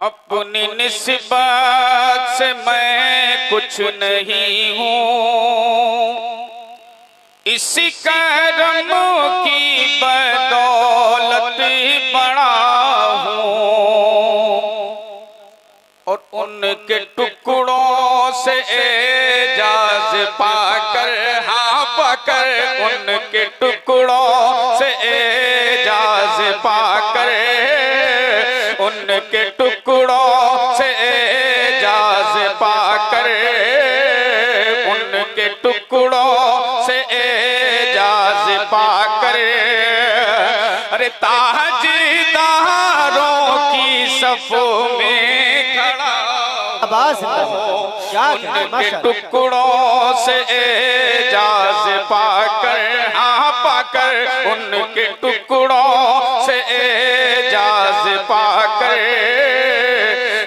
अपनी निस्बत से मैं कुछ नहीं हूँ, इसी करम की बदौलत बड़ा हूँ। और उनके टुकड़ों से एजाज पाकर, हाँ पाकर, उनके टुकड़ों से एजाज पाकर, उनके टुकड़ों से एजाज पाकर, उनके टुकड़ों से एजाज पाकर, अरे ताजदारों की सफ़ों में खड़ा उनके टुकड़ों से एजाज पाकर, हाँ पाकर, उनके टुकड़ों से एजाज पाकर,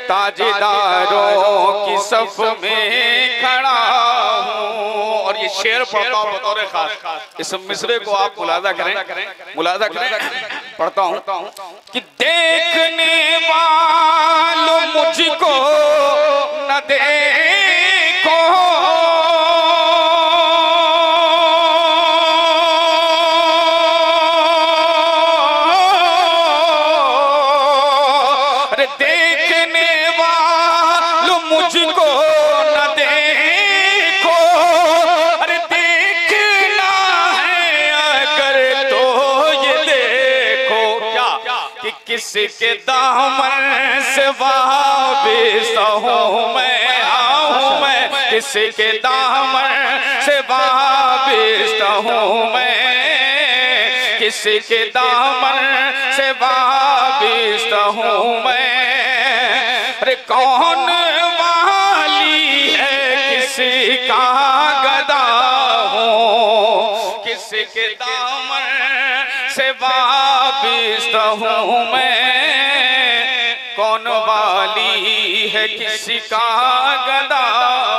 ताजदारों की सफ में खड़ा हूँ। और ये शेर पढ़ता हूँ बतौर खास, इस मिसरे को आप मुलादा करें, पढ़ता हूँ कि देखने वालों मुझको न देखो, अरे देखने वालों मुझको न देखो, अरे देखना है अगर तो ये देखो क्या कि किसके दामन से वाबिस्ता हूँ मैं, किसके दामन से वाबिस्ता हूँ मैं, किसके दामन से वाबिस्ता हूँ मैं। अरे कौन वाली है किसका गदा हूँ, किसके दामन से वाबिस्ता हूँ मैं, कौन वाली है किसका गदा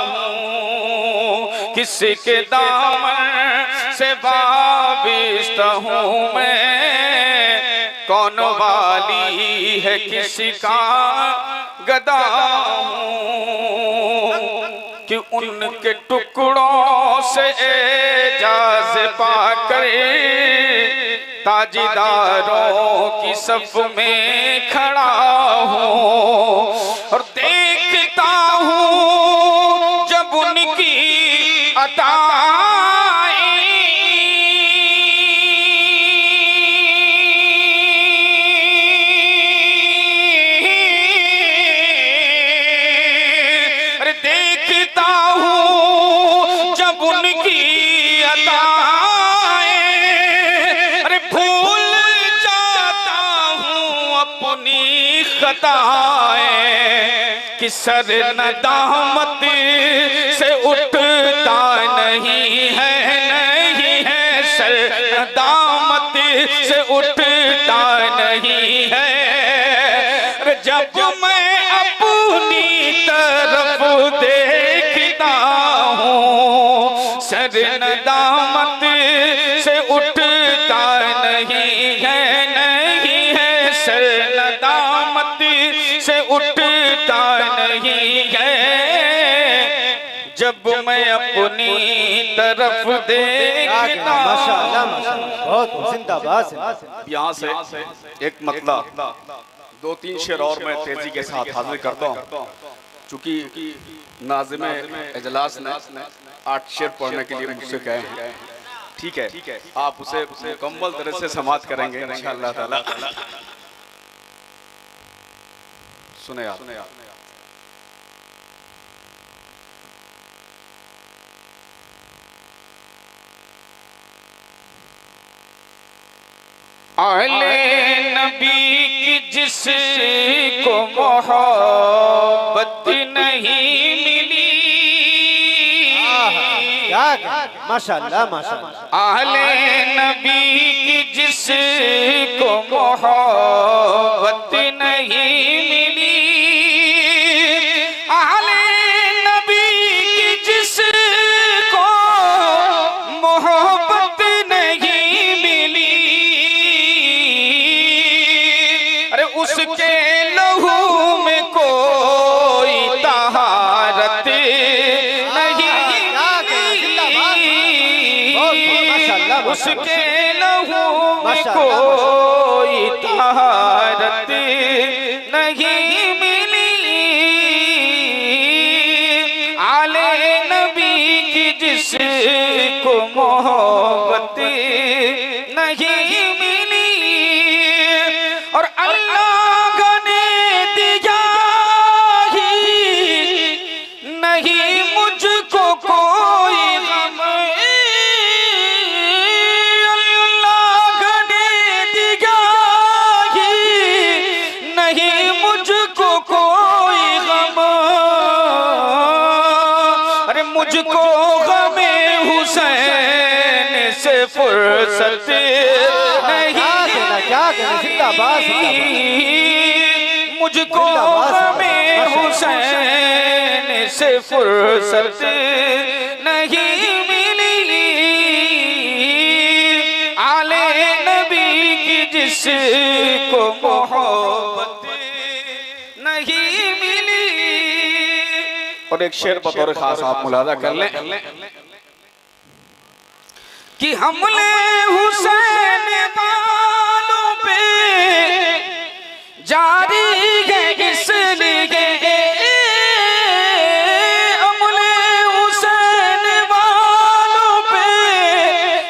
हूँ, किसके दामन से वाबिस्ता हूँ मैं, कौन वाली है किसका गदा हूँ। कि उनके टुकड़ों से एजाज पाकर ताजदारों की सफ में खड़ा हूँ। और देखता हूँ जब उनकी अताएं, अरे देखता हूँ जब उनकी अताएं, अरे भूल जाता हूँ अपनी खताएं, कि सर नदामत से उठता नहीं है, सर नदामत से उठता नहीं है। जब मैं अपनी तरफ देखता हूँ, सर नदामत से उठता नहीं है, सर नदामत से उठता नहीं है। जब मैं अपनी तरफ देखता हूँ, बहुत जिंदाबाद। यहाँ से एक मतलब 2-3 शेर और मैं तेजी के साथ हाजिर करता हूँ, चूँकि नाज़िम इजलास ने 8 शेर पढ़ने के लिए मुझसे कहे हैं। ठीक है, आप उसे मुकम्मल तरह से समाप्त करेंगे इंशाअल्लाह ताला। सुने आप। आले नबी की जिसको मोहब्बत नहीं मिली, माशाअल्लाह माशाअल्लाह। आले नबी की जिसको मोहब्बत नहीं मिली, आले नबी की जिसको मोहब्बत नहीं मिली, अरे उसके लहू में उसके लहू में कोई तहारत नहीं मिली, आले नबी की जिसको मोहब्बत नहीं मिली, और अल्लाह ने दिया ही नहीं मुझको कोई गम, अल्लाह ने दिया ही नहीं मुझको कोई गम, अरे मुझको गमे हुसैन से फुर्सत मुझको गमे हुसैन से फुर्सत नहीं मिली, आले नबी की जिसको मोहब्बत नहीं मिली। और एक शेर बतौर खास आप मुलादा कर लें कि हमले हुसैन बालों पे जारी है इसलिए, हमले हुसैन बालों पे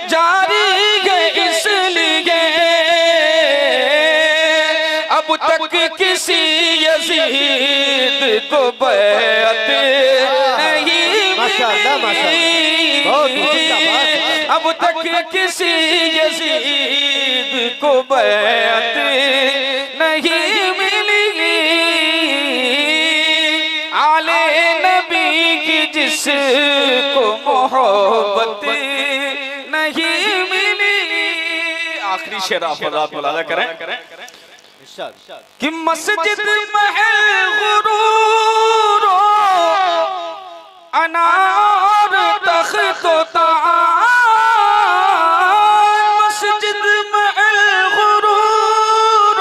जारी है इसलिए, अब तक किसी यजीद को बैअत नहीं मिली, अब तक किसी यजीद को बैअत नहीं मिली, आले नबी की जिसको मोहब्बत नहीं मिली। आखिरी शेर आप मुलादा करें कि मस्जिद महल गुरूर अनार तख्त ताज, मस्जिद महल गुरूर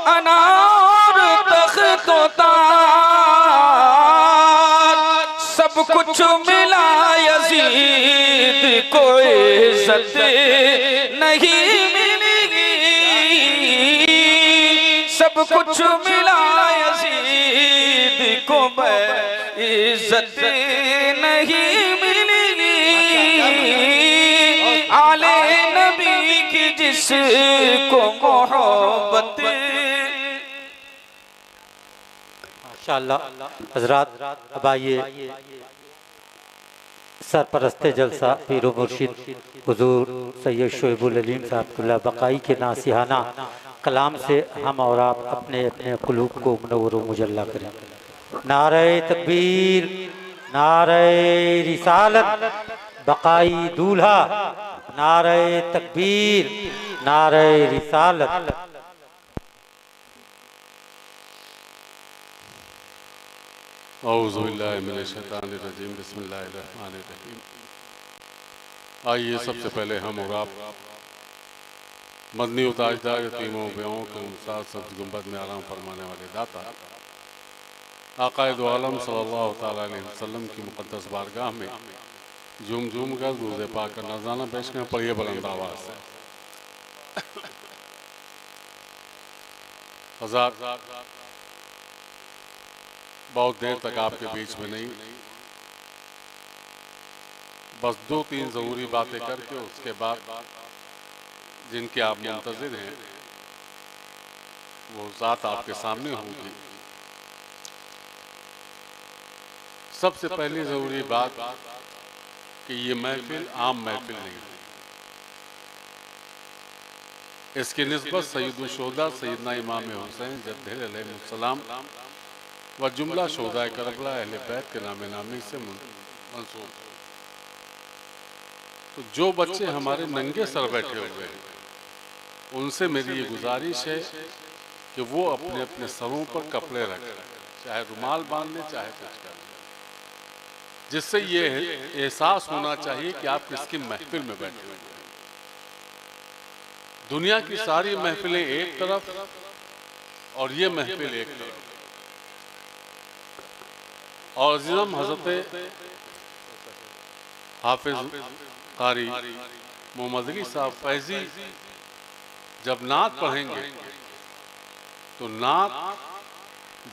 अनार तख्त ताज, सब कुछ मिला यजीद को इज्जत नहीं मिलेगी, सब कुछ मिला यजीद को इज्जत नहीं मिलेगी, आले नबी की जिसको मोहब्बत। माशाअल्लाह हजरात, अब आइए सरपरस्ते जलसा पीरो मुर्शिद हुजूर सैयद शोएबुल अलीम साहब बकाई के नासिहाना कलाम से हम और आप अपने अपने कुलूब को मुनव्वर व मुजल्ला करें। नारे तकबीर, नारे रिसालत, बकाई दूल्हा, नारे तकबीर, नारे रिसालत। औज़ु बिल्लाहि मिनश शैतानिर रजीम, बिस्मिल्लाहिर रहमानिर रहीम। आइए सबसे पहले हम और आप मदनी उताजदार यतीमों बेओं के साथ सब्ज़ गुंबद में आराम फरमाने वाले दाता आक़ाए दो आलम सल्लल्लाहु तआला अलैहि वसल्लम की मुक़द्दस बारगाह में झूम झूम कर दूध पाक का नज़राना पेश करें। पढ़िए बुलंद आवाज़ से। हज़ार बहुत देर तक आपके बीच में नहीं, बस 2-3 ज़रूरी बातें करके उसके बाद जिनके आप मुंतज़िर हैं वो ज़ात आपके सामने होगी। सबसे पहली ज़रूरी बात कि ये महफिल आम महफिल नहीं है, इसकी निस्बत सैयदुल शुहदा सैयदना इमाम हुसैन जद्दह अलैहिस्सलाम व जुमला शुहदाए करबला अहले बैत के नामे नामी से मंसूब। तो जो बच्चे हमारे नंगे सर बैठे हुए हैं उनसे मेरी ये गुजारिश है कि वो अपने अपने सरों पर कपड़े रखें, चाहे रुमाल बांध लें चाहे कुछ कर लें, जिससे ये एहसास होना चाहिए कि आप किसकी महफिल में बैठे हुए हैं। दुनिया की सारी महफिलें एक तरफ और ये महफिल एक तरफ। और अज़ीज़म हज़रत हाफिज़ कारी मोहम्मद अली साहब फैजी जब नात पढ़ेंगे तो नात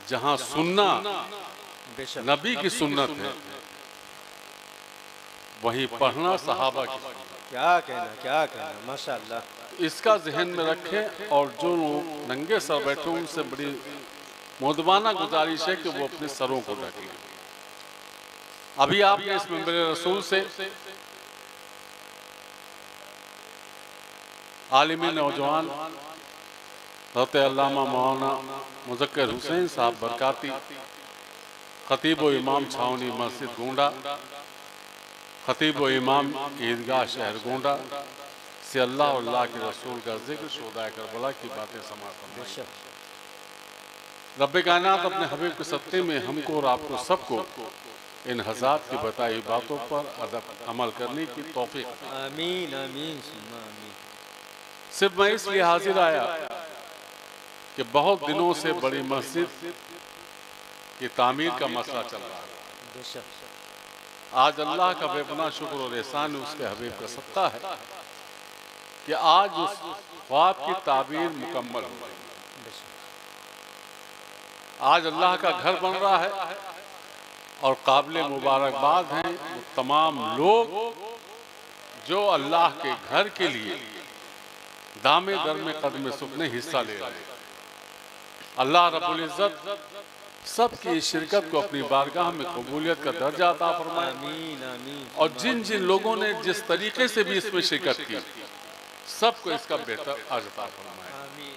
जहां सुन्ना नबी की सुन्नत है, वहीं पढ़ना सहाबा की। क्या कहना माशाअल्लाह। इसका जहन में रखें और जो लोग नंगे सर बैठे उनसे बड़ी मुदबाना गुजारिश है कि वो अपने सरों को ढकें। अभी आपने इस मेंबर रसूल से आलिमी नौजवान हज़रत अल्लामा मौलाना मुज़क्किर हुसैन साहब बरकाती, खतीब व इमाम छावनी मस्जिद गोंडा, खतीब व इमाम ईदगाह शहर गोंडा से अल्लाह और अल्लाह के रसूल का जिक्र, शोदा करबला की बातें समाअत फरमाएं। रब्बे कायनात अपने हबीब के सत्ते में हमको और आपको सबको इन हज़रात की बताई बातों पर अमल करने की तौफीक। आमीन आमीन सुम्मा आमीन। सिर्फ मैं इसलिए हाजिर आया कि बहुत दिनों से बड़ी मस्जिद की तामीर का मसला चल रहा है। आज अल्लाह का बेपनाह शुक्र और एहसान उसके हबीब का सत्ता है कि आज उस ख्वाब की ताबीर मुकम्मल हो गई। आज अल्लाह का घर बन रहा है और काबिल मुबारकबाद हैं वो तमाम लोग जो अल्लाह के घर के लिए दामे दर में कदम सुख ने हिस्सा ले रहे हैं। अल्लाह रब्बुल इज्जत सबकी शिरकत को अपनी बारगाह में कबूलियत का दर्जा अता फरमाए। आमीन आमीन। और जिन जिन लोगों ने जिस तरीके से भी इसमें शिरकत की सबको इसका बेहतर अजर अता फरमाए।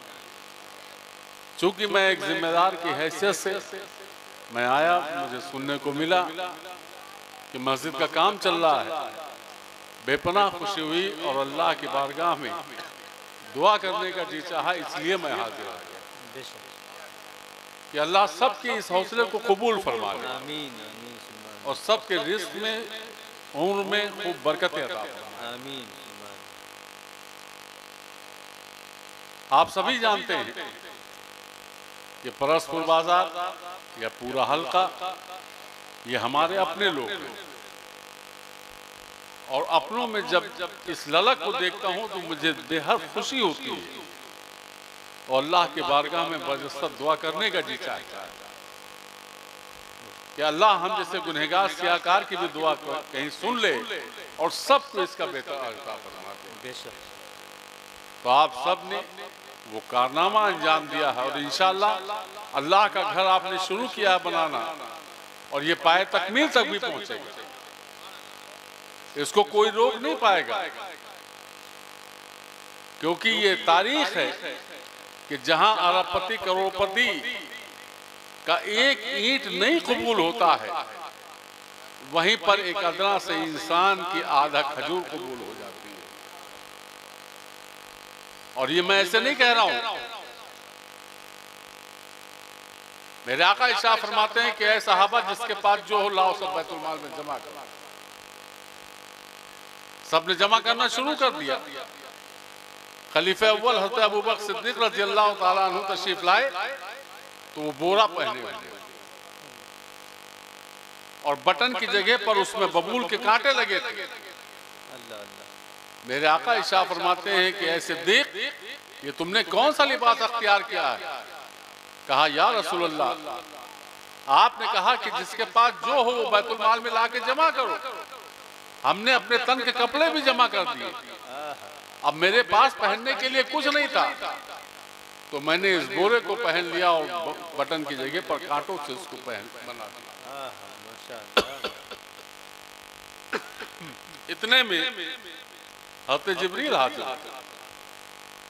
चूंकि मैं एक जिम्मेदार की हैसियत से मैं आया, मुझे सुनने को मिला कि मस्जिद का काम चल रहा है, बेपनाह खुशी हुई और अल्लाह की बारगाह में दुआ करने का जी चाहा, इसलिए मैं हाजिर आ गया कि अल्लाह सबके इस हौसले को कबूल फरमा ले आमीन आमीन सुम्मा और सबके रिस्क में उम्र में खूब बरकतें अता फरमाए। आमीन। आप सभी जानते हैं कि परसपुर बाजार या पूरा हल्का ये हमारे अपने लोग हैं और अपनों में जब इस ललक को देखता हूं तो मुझे बेहद खुशी होती है और अल्लाह के बारगाह में बजस्सत दुआ करने का जी चाहता है कि अल्लाह हम जैसे गुनहगार सियाकार की भी दुआ कहीं सुन ले और सबको इसका बेहतर अता फरमा दे। तो आप सब ने वो कारनामा अंजाम दिया है और इंशाअल्लाह अल्लाह का घर आपने शुरू किया है बनाना और ये पाए तकमील तक भी पहुंचेगा, इसको कोई रोक नहीं पाएगा। क्योंकि ये तारीख है कि जहां अरबपति करोड़पति का एक ईंट नहीं कबूल होता है, वहीं पर एक अदना से इंसान की आधा खजूर कबूल हो जाती है। और ये मैं ऐसे नहीं कह रहा हूं, मेरे आका इरशाद फरमाते हैं कि ऐ सहाबा जिसके पास जो हो लाओ सब बैतुल माल में जमा करो। सबने जमा करना शुरू कर दिया। खलीफा अव्वल हज़रत अबू बकर सिद्दीक रज़ी अल्लाह ताला अन्हु तशरीफ लाए तो वो बोरा पहने हुए और बटन की जगह पर उसमें बबूल के कांटे लगे थे। मेरे आका इरशाद फरमाते हैं कि ऐ सिद्दीक ये तुमने कौन सा लिबास अख्तियार किया है? कहा या रसूल अल्लाह आपने कहा कि जिसके पास जो हो वो बैतुल माल में लाके जमा करो। हमने अपने तन के कपड़े भी जमा कर दिए, अब मेरे पास पहनने के लिए कुछ नहीं था तो मैंने इस बोरे को पहन लिया और बटन की जगह पर कांटों से उसको बना दिया। इतने में हज़रत जिब्रील हाजिर।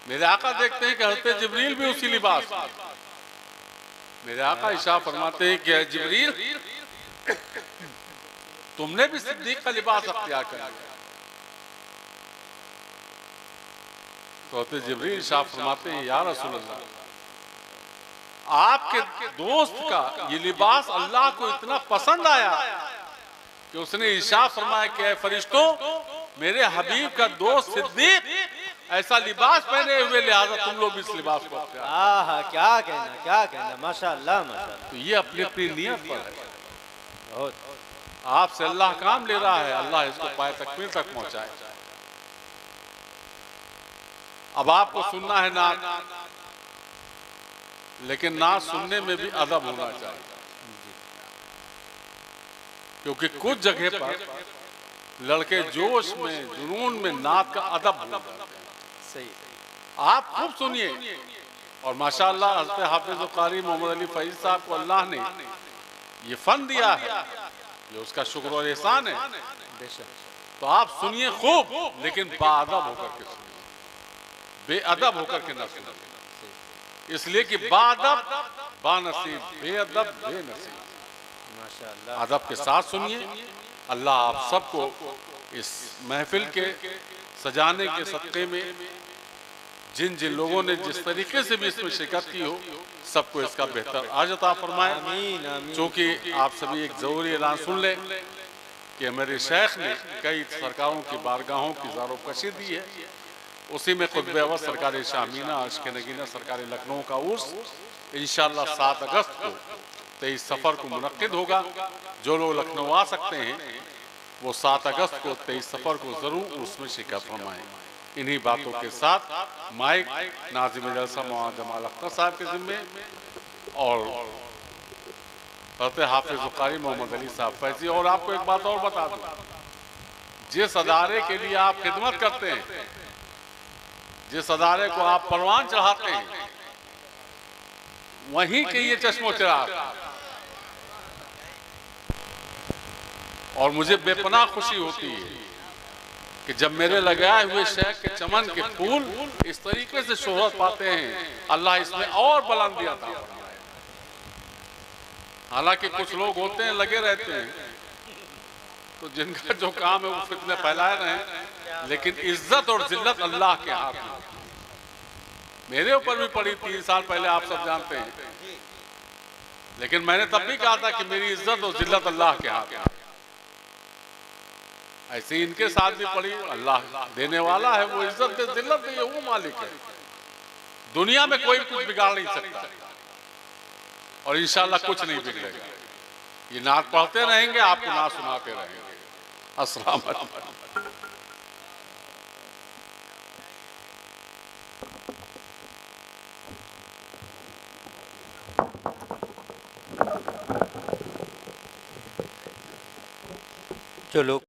मेरे आका देखते हैं कि हज़रत जिब्रील भी उसी लिबास। मेरे आका इरशाद फरमाते हैं कि जिब्रील तुमने भी सिद्दीक का लिबास अख्तियार कर लिया। तो हज़रत जिब्रील इरशाद फरमाते हैं या रसूल अल्लाह आपके दोस्त का ये लिबास अल्लाह को इतना पसंद आया कि उसने इरशाद फरमाया कि ऐ फरिश्तों मेरे हबीब का दोस्त सिद्दीक ऐसा लिबास पहने हुए, लिहाजा तुम लोग इस लिबास को क्या कहना माशाअल्लाह माशाअल्लाह। तो ये अपनी अपनी नियत पर है। बहुत आपसे अल्लाह काम ले रहा है, अल्लाह इसको पाए तकमील तक पहुंचाए। अब आपको सुनना है नात, लेकिन नात सुनने में भी अदब होना चाहिए, क्योंकि कुछ जगह पर लड़के जोश में जुनून में नात का अदब भूल जाते हैं। सही। आप खूब सुनिए, और माशाअल्लाह हज़रत हाफिज़ कारी मोहम्मद अली फैज़ साहब को अल्लाह ने ये फन दिया है, ये उसका शुक्र और एहसान है। बेशक। तो आप सुनिए खूब, लेकिन बाअदब होकर के सुनिए, बेअदब होकर के ना सुनिए, इसलिए कि बाअदब बानसीब, बेअदब बेनसीब। माशाअल्लाह। अदब के साथ सुनिए। अल्लाह आप सबको इस महफिल के सजाने के सदक़े में जिन जिन लोगों ने जिस तरीके से भी इसमें शिरकत की हो, सबको इसका बेहतर आज अता फरमाए। आमीन आमीन। चूँकि आप सभी एक ज़रूरी ऐलान सुन लें कि मेरे शेख ने कई सरकारों की बारगाहों की ज़ारोकशी दी है, उसी में खुतबे अवल सरकारी शामीना अश्क नगीना सरकारी लखनऊ का उर्स इंशाअल्लाह 7 अगस्त को 23 सफ़र को मुनक्किद होगा। जो लोग लखनऊ आ सकते हैं वो 7 अगस्त को 23 सफ़र को ज़रूर उसमें शिरकत फरमाएँ। इन्हीं बातों के साथ माइक नाज़िम जलसा मौलाना जमाल अख्तर साहब के ज़िम्मे और हज़रत हाफिज़ कारी मोहम्मद अली साहब फैज़ी। और आपको एक बात और बता दूं, जिस अदारे के लिए आप खिदमत करते हैं, जिस अदारे को आप परवान चढ़ाते हैं, वहीं के ये चश्मो चिराग। और मुझे बेपनाह खुशी होती है कि जब मेरे लगाए हुए शेख के चमन के फूल इस तरीके से शोहरत पाते हैं, अल्लाह इसमें और बुलंदी अता फरमाए। हालांकि कुछ लोग होते हैं लगे रहते हैं, तो जिनका जो काम है वो फितने फैलाए रहे, लेकिन इज्जत और जिल्लत अल्लाह के हाथ में। मेरे ऊपर भी पड़ी 3 साल पहले, आप सब जानते हैं, लेकिन मैंने तब भी कहा था कि मेरी इज्जत और जिल्लत अल्लाह के हाथ में। ऐसे ही इनके साथ भी पड़ी, अल्लाह देने वाला है, वो इज्जत दे जिल्लत दे, वो मालिक है। दुनिया में कोई कुछ बिगाड़ नहीं सकता, और इंशाअल्लाह कुछ नहीं बिगड़ेगा। ये नात पढ़ते रहेंगे, आपको नात सुनाते रहेंगे। अस्सलाम वालेकुम। जो लोग